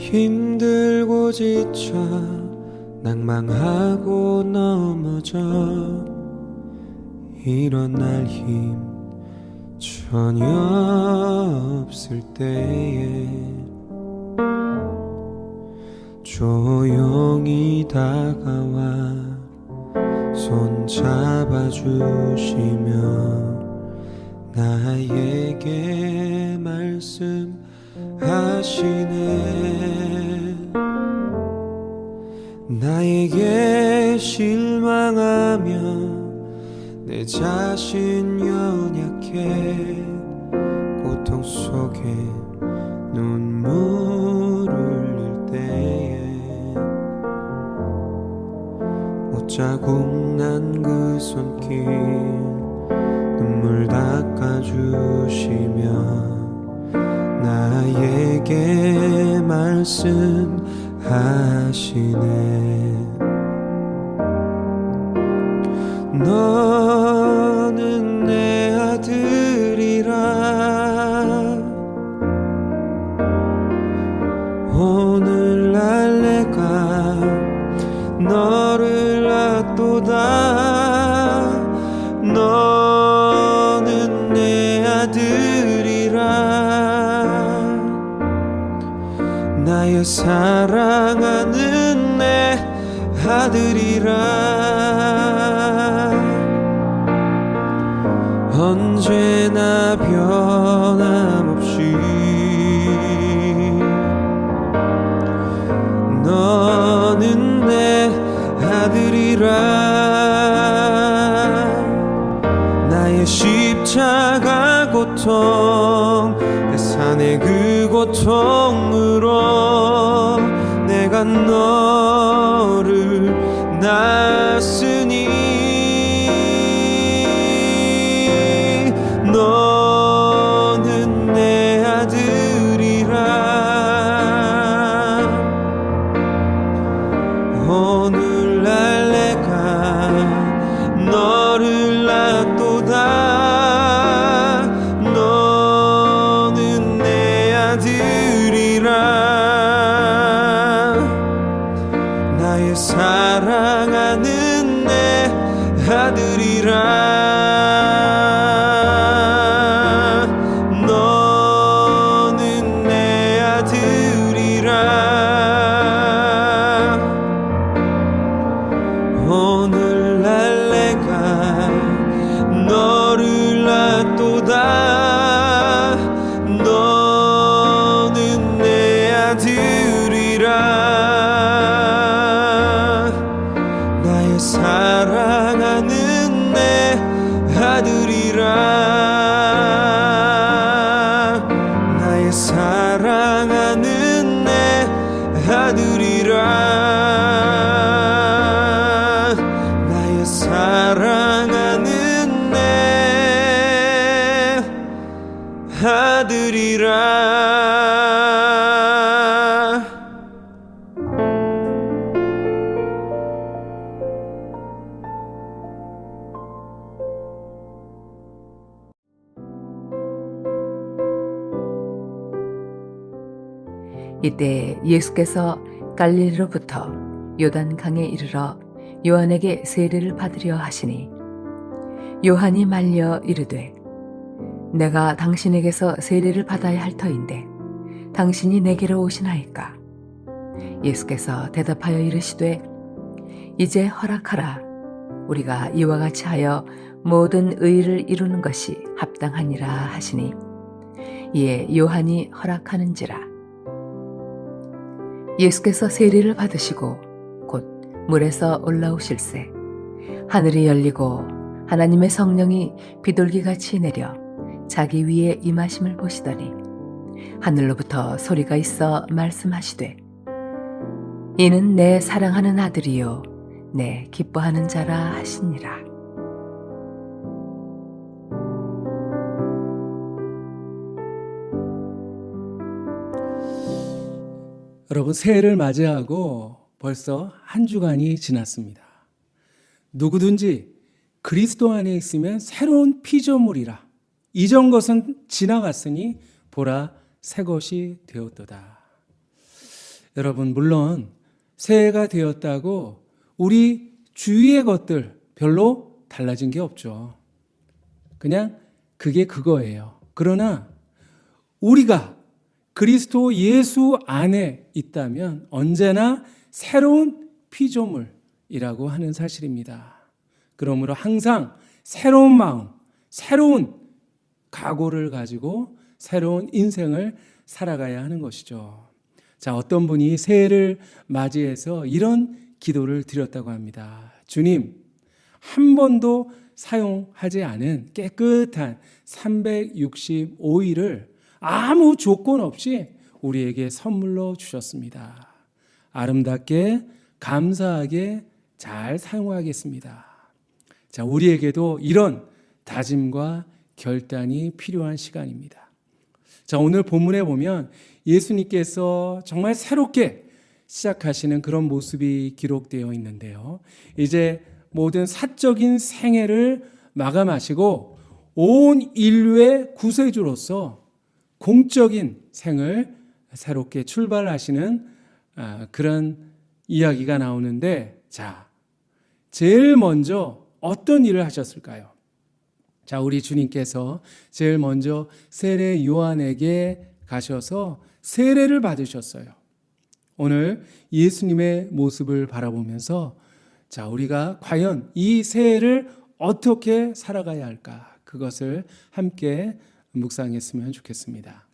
힘들고 지쳐 낭망하고 넘어져 일어날 힘 전혀 없을 때에 조용히 다가와 손 잡아주시며 나에게 말씀하시네. 나에게 실망하며 내 자신 연약해 고통 속에 눈물 흘릴 때에 옷자국 난 그 손길 눈물 닦아주시며 나에게 말씀하시네. 너는 내 아들이라 오늘날 내가 너를 낳도다. 너는 내 아들이라 나의 사랑하는 내 아들이라 언제나 변함없이 너는 내 아들이라 나의 십자가 고통 내 산의 그 고통으로 내가 너를 낳았으니 너는 내 아들이라 오늘날 내가 너를 낳도다. 너는 내 아들이라 나의 사랑하는 내 아들이라 오늘날 내가 너를 낳도다. 너는 내 아들이라 나의 사랑하는 내 아들이라 나의 사랑하는 내 아들이라 사랑하는 내 아들이라. 이때 예수께서 갈릴리로부터 요단강에 이르러 요한에게 세례를 받으려 하시니 요한이 말려 이르되 내가 당신에게서 세례를 받아야 할 터인데 당신이 내게로 오시나이까. 예수께서 대답하여 이르시되 이제 허락하라. 우리가 이와 같이 하여 모든 의를 이루는 것이 합당하니라 하시니 이에 요한이 허락하는지라. 예수께서 세례를 받으시고 곧 물에서 올라오실새 하늘이 열리고 하나님의 성령이 비둘기같이 내려 자기 위에 임하심을 보시더니 하늘로부터 소리가 있어 말씀하시되 이는 내 사랑하는 아들이요 내 기뻐하는 자라 하시니라. 여러분, 새해를 맞이하고 벌써 한 주간이 지났습니다. 누구든지 그리스도 안에 있으면 새로운 피조물이라. 이전 것은 지나갔으니 보라 새 것이 되었도다. 여러분, 물론 새해가 되었다고 우리 주위의 것들 별로 달라진 게 없죠. 그냥 그게 그거예요. 그러나 우리가 그리스도 예수 안에 있다면 언제나 새로운 피조물이라고 하는 사실입니다. 그러므로 항상 새로운 마음, 새로운 각오를 가지고 새로운 인생을 살아가야 하는 것이죠. 자, 어떤 분이 새해를 맞이해서 이런 기도를 드렸다고 합니다. 주님, 한 번도 사용하지 않은 깨끗한 365일을 아무 조건 없이 우리에게 선물로 주셨습니다. 아름답게 감사하게 잘 사용하겠습니다. 자, 우리에게도 이런 다짐과 결단이 필요한 시간입니다. 자, 오늘 본문에 보면 예수님께서 정말 새롭게 시작하시는 그런 모습이 기록되어 있는데요. 이제 모든 사적인 생애를 마감하시고 온 인류의 구세주로서 공적인 생을 새롭게 출발하시는 그런 이야기가 나오는데, 자, 제일 먼저 어떤 일을 하셨을까요? 자, 우리 주님께서 제일 먼저 세례 요한에게 가셔서 세례를 받으셨어요. 오늘 예수님의 모습을 바라보면서 자, 우리가 과연 이 새해를 어떻게 살아가야 할까? 그것을 함께 묵상했으면 좋겠습니다.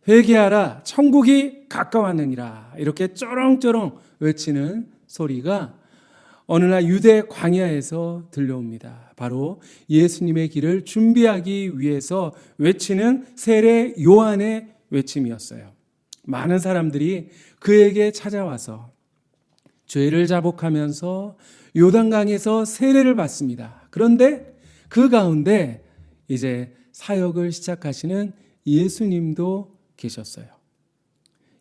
회개하라, 천국이 가까웠느니라. 이렇게 쩌렁쩌렁 외치는 소리가 어느 날 유대 광야에서 들려옵니다. 바로 예수님의 길을 준비하기 위해서 외치는 세례 요한의 외침이었어요. 많은 사람들이 그에게 찾아와서 죄를 자복하면서 요단강에서 세례를 받습니다. 그런데 그 가운데 이제 사역을 시작하시는 예수님도 계셨어요.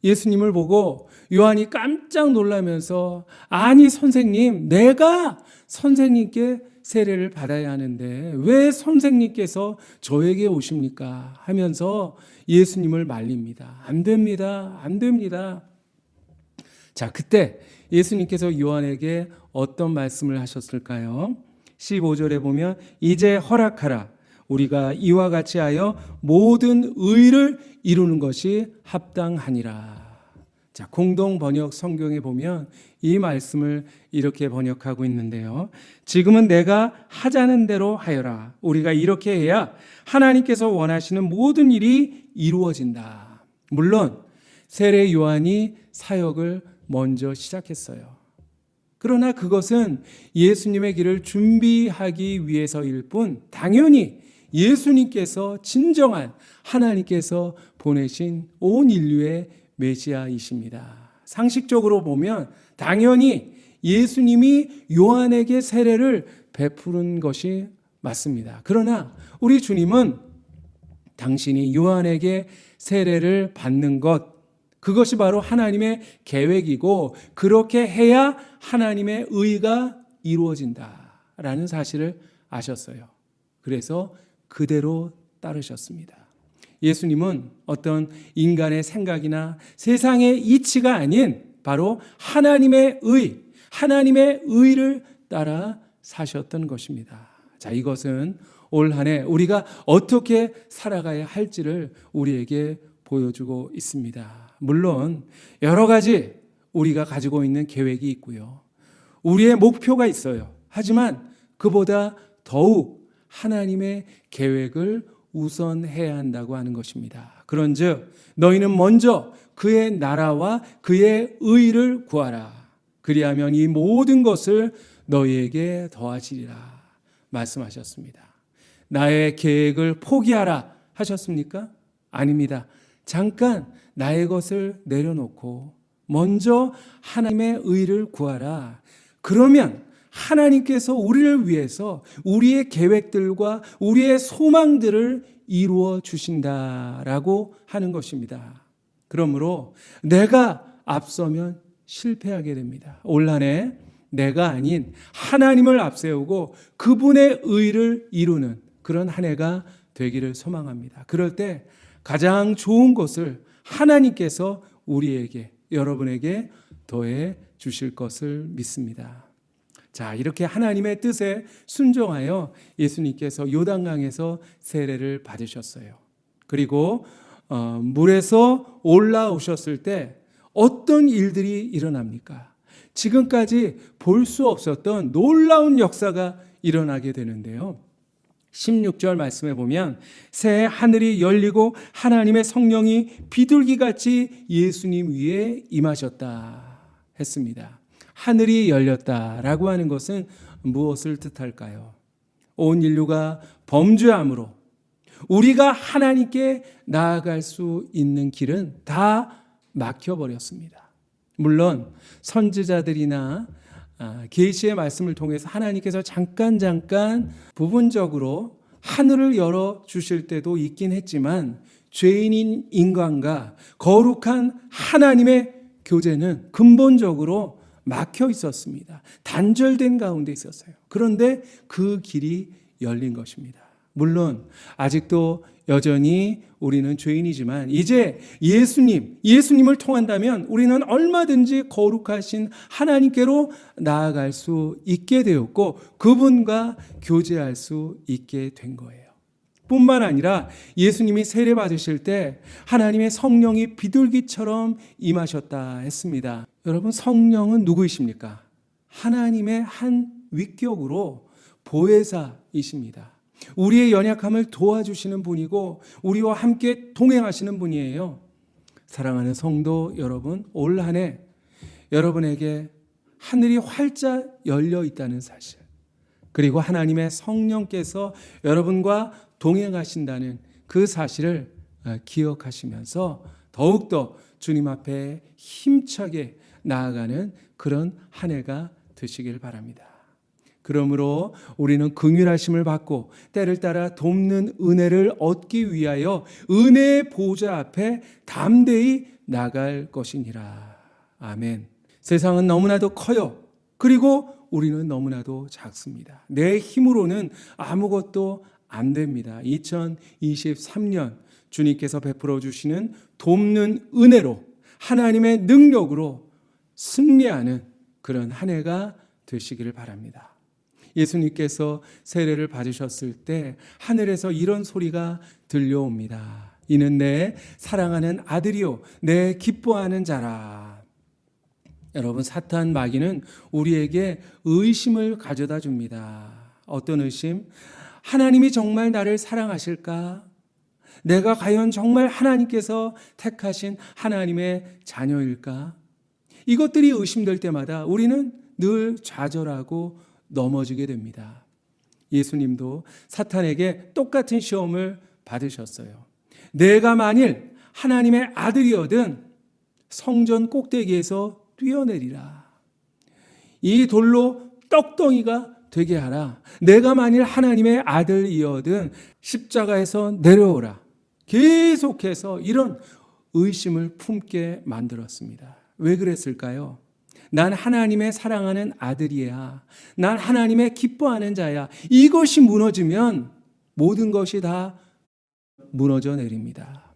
예수님을 보고 요한이 깜짝 놀라면서 아니 선생님, 내가 선생님께 세례를 받아야 하는데 왜 선생님께서 저에게 오십니까? 하면서 예수님을 말립니다. 안 됩니다. 안 됩니다. 자, 그때 예수님께서 요한에게 어떤 말씀을 하셨을까요? 15절에 보면 이제 허락하라. 우리가 이와 같이 하여 모든 의를 이루는 것이 합당하니라. 자, 공동 번역 성경에 보면 이 말씀을 이렇게 번역하고 있는데요. 지금은 내가 하자는 대로 하여라. 우리가 이렇게 해야 하나님께서 원하시는 모든 일이 이루어진다. 물론 세례 요한이 사역을 먼저 시작했어요. 그러나 그것은 예수님의 길을 준비하기 위해서일 뿐 당연히 예수님께서 진정한 하나님께서 보내신 온 인류의 메시아이십니다. 상식적으로 보면 당연히 예수님이 요한에게 세례를 베푸는 것이 맞습니다. 그러나 우리 주님은 당신이 요한에게 세례를 받는 것, 그것이 바로 하나님의 계획이고 그렇게 해야 하나님의 의가 이루어진다라는 사실을 아셨어요. 그래서 그대로 따르셨습니다. 예수님은 어떤 인간의 생각이나 세상의 이치가 아닌 바로 하나님의 의, 하나님의 의를 따라 사셨던 것입니다. 자, 이것은 올 한 해 우리가 어떻게 살아가야 할지를 우리에게 보여주고 있습니다. 물론 여러 가지 우리가 가지고 있는 계획이 있고요. 우리의 목표가 있어요. 하지만 그보다 더욱 하나님의 계획을 우선해야 한다고 하는 것입니다. 그런즉 너희는 먼저 그의 나라와 그의 의를 구하라. 그리하면 이 모든 것을 너희에게 더하시리라 말씀하셨습니다. 나의 계획을 포기하라 하셨습니까? 아닙니다. 잠깐 나의 것을 내려놓고 먼저 하나님의 의를 구하라. 그러면 하나님께서 우리를 위해서 우리의 계획들과 우리의 소망들을 이루어 주신다라고 하는 것입니다. 그러므로 내가 앞서면 실패하게 됩니다. 올 한 해 내가 아닌 하나님을 앞세우고 그분의 의를 이루는 그런 한 해가 되기를 소망합니다. 그럴 때 가장 좋은 것을 하나님께서 우리에게 여러분에게 더해 주실 것을 믿습니다. 자, 이렇게 하나님의 뜻에 순종하여 예수님께서 요단강에서 세례를 받으셨어요. 그리고 물에서 올라오셨을 때 어떤 일들이 일어납니까? 지금까지 볼 수 없었던 놀라운 역사가 일어나게 되는데요. 16절 말씀에 보면 새 하늘이 열리고 하나님의 성령이 비둘기같이 예수님 위에 임하셨다 했습니다. 하늘이 열렸다라고 하는 것은 무엇을 뜻할까요? 온 인류가 범죄함으로 우리가 하나님께 나아갈 수 있는 길은 다 막혀버렸습니다. 물론 선지자들이나 계시의 말씀을 통해서 하나님께서 잠깐 부분적으로 하늘을 열어 주실 때도 있긴 했지만 죄인인 인간과 거룩한 하나님의 교제는 근본적으로 막혀 있었습니다. 단절된 가운데 있었어요. 그런데 그 길이 열린 것입니다. 물론 아직도 여전히 우리는 죄인이지만 이제 예수님을 통한다면 우리는 얼마든지 거룩하신 하나님께로 나아갈 수 있게 되었고 그분과 교제할 수 있게 된 거예요. 뿐만 아니라 예수님이 세례 받으실 때 하나님의 성령이 비둘기처럼 임하셨다 했습니다. 여러분, 성령은 누구이십니까? 하나님의 한 위격으로 보혜사이십니다. 우리의 연약함을 도와주시는 분이고 우리와 함께 동행하시는 분이에요. 사랑하는 성도 여러분, 올 한 해 여러분에게 하늘이 활짝 열려 있다는 사실, 그리고 하나님의 성령께서 여러분과 동행하신다는 그 사실을 기억하시면서 더욱더 주님 앞에 힘차게 나아가는 그런 한 해가 되시길 바랍니다. 그러므로 우리는 긍휼하심을 받고 때를 따라 돕는 은혜를 얻기 위하여 은혜의 보좌 앞에 담대히 나갈 것이니라. 아멘. 세상은 너무나도 커요. 그리고 우리는 너무나도 작습니다. 내 힘으로는 아무것도 안 됩니다. 2023년 주님께서 베풀어 주시는 돕는 은혜로 하나님의 능력으로 승리하는 그런 한 해가 되시기를 바랍니다. 예수님께서 세례를 받으셨을 때 하늘에서 이런 소리가 들려옵니다. 이는 내 사랑하는 아들이요 내 기뻐하는 자라. 여러분, 사탄 마귀는 우리에게 의심을 가져다 줍니다. 어떤 의심? 하나님이 정말 나를 사랑하실까? 내가 과연 정말 하나님께서 택하신 하나님의 자녀일까? 이것들이 의심될 때마다 우리는 늘 좌절하고 넘어지게 됩니다. 예수님도 사탄에게 똑같은 시험을 받으셨어요. 내가 만일 하나님의 아들이거든 성전 꼭대기에서 뛰어내리라. 이 돌로 떡덩이가 되게 하라. 내가 만일 하나님의 아들이거든 십자가에서 내려오라. 계속해서 이런 의심을 품게 만들었습니다. 왜 그랬을까요? 난 하나님의 사랑하는 아들이야. 난 하나님의 기뻐하는 자야. 이것이 무너지면 모든 것이 다 무너져 내립니다.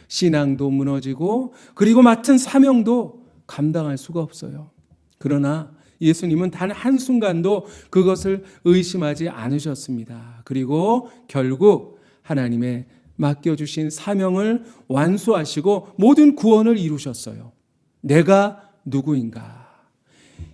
신앙도 무너지고 그리고 맡은 사명도 감당할 수가 없어요. 그러나 예수님은 단 한순간도 그것을 의심하지 않으셨습니다. 그리고 결국 하나님의 맡겨주신 사명을 완수하시고 모든 구원을 이루셨어요. 내가 누구인가?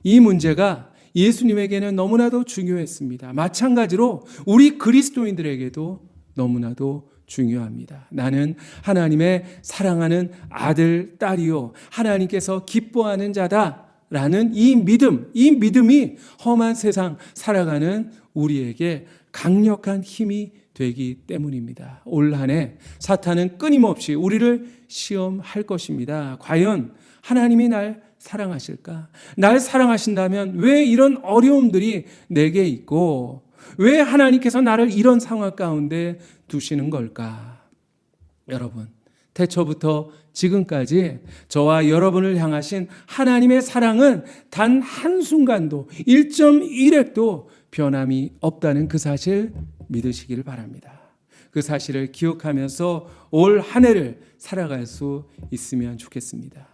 이 문제가 예수님에게는 너무나도 중요했습니다. 마찬가지로 우리 그리스도인들에게도 너무나도 중요합니다. 나는 하나님의 사랑하는 아들, 딸이요 하나님께서 기뻐하는 자다라는 이 믿음이 험한 세상 살아가는 우리에게 강력한 힘이 되기 때문입니다. 올 한 해 사탄은 끊임없이 우리를 시험할 것입니다. 과연 하나님이 날 사랑하실까? 날 사랑하신다면 왜 이런 어려움들이 내게 있고 왜 하나님께서 나를 이런 상황 가운데 두시는 걸까? 여러분, 태초부터 지금까지 저와 여러분을 향하신 하나님의 사랑은 단 한순간도 1.1핵도 변함이 없다는 그 사실 믿으시기를 바랍니다. 그 사실을 기억하면서 올 한 해를 살아갈 수 있으면 좋겠습니다.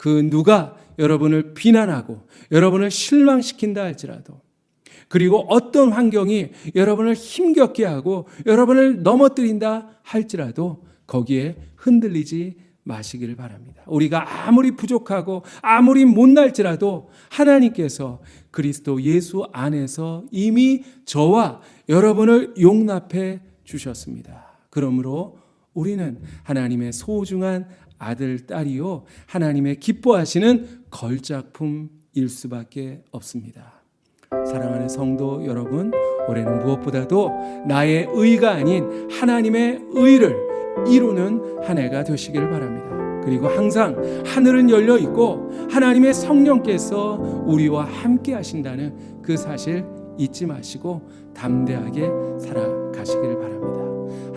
그 누가 여러분을 비난하고 여러분을 실망시킨다 할지라도, 그리고 어떤 환경이 여러분을 힘겹게 하고 여러분을 넘어뜨린다 할지라도 거기에 흔들리지 마시기를 바랍니다. 우리가 아무리 부족하고 아무리 못날지라도 하나님께서 그리스도 예수 안에서 이미 저와 여러분을 용납해 주셨습니다. 그러므로 우리는 하나님의 소중한 아들, 딸이요 하나님의 기뻐하시는 걸작품일 수밖에 없습니다. 사랑하는 성도 여러분, 올해는 무엇보다도 나의 의가 아닌 하나님의 의를 이루는 한 해가 되시길 바랍니다. 그리고 항상 하늘은 열려 있고 하나님의 성령께서 우리와 함께 하신다는 그 사실 잊지 마시고 담대하게 살아가시길 바랍니다.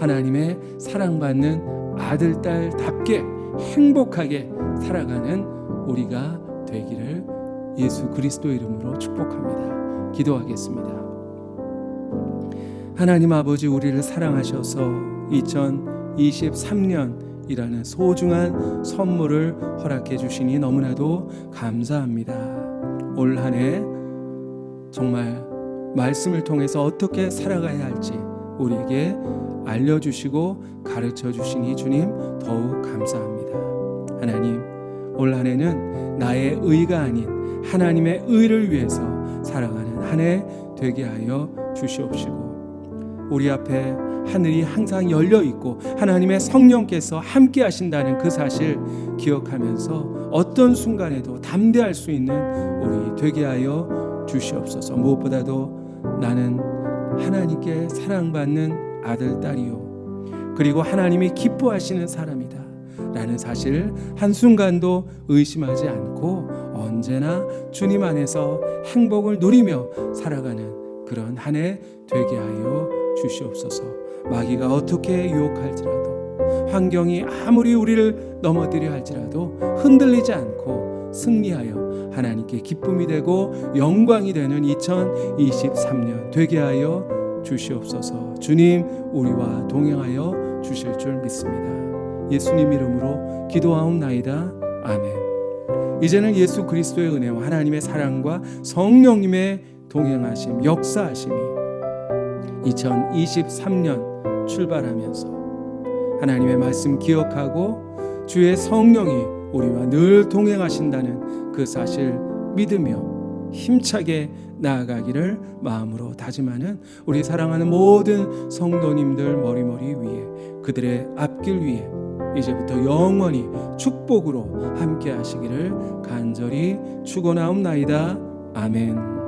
하나님의 사랑받는 아들, 딸답게 행복하게 살아가는 우리가 되기를 예수 그리스도 이름으로 축복합니다. 기도하겠습니다. 하나님 아버지, 우리를 사랑하셔서 2023년이라는 소중한 선물을 허락해 주시니 너무나도 감사합니다. 올 한 해 정말 말씀을 통해서 어떻게 살아가야 할지 우리에게 알려주시고 가르쳐 주시니 주님 더욱 감사합니다. 하나님, 올 한 해는 나의 의가 아닌 하나님의 의를 위해서 살아가는 한 해 되게 하여 주시옵시고, 우리 앞에 하늘이 항상 열려 있고 하나님의 성령께서 함께 하신다는 그 사실 기억하면서 어떤 순간에도 담대할 수 있는 우리 되게 하여 주시옵소서. 무엇보다도 나는 하나님께 사랑받는 아들, 딸이요 그리고 하나님이 기뻐하시는 사람이다 라는 사실 한순간도 의심하지 않고 언제나 주님 안에서 행복을 누리며 살아가는 그런 한 해 되게 하여 주시옵소서. 마귀가 어떻게 유혹할지라도, 환경이 아무리 우리를 넘어뜨려 할지라도 흔들리지 않고 승리하여 하나님께 기쁨이 되고 영광이 되는 2023년 되게 하여 주시옵소서. 주님, 우리와 동행하여 주실 줄 믿습니다. 예수님 이름으로 기도하옵나이다. 아멘. 이제는 예수 그리스도의 은혜와 하나님의 사랑과 성령님의 동행하심, 역사하심이 2023년 출발하면서 하나님의 말씀 기억하고 주의 성령이 우리와 늘 동행하신다는 그 사실 믿으며 힘차게 나아가기를 마음으로 다짐하는 우리 사랑하는 모든 성도님들 머리머리 위에, 그들의 앞길 위에 이제부터 영원히 축복으로 함께 하시기를 간절히 축원하옵나이다. 아멘.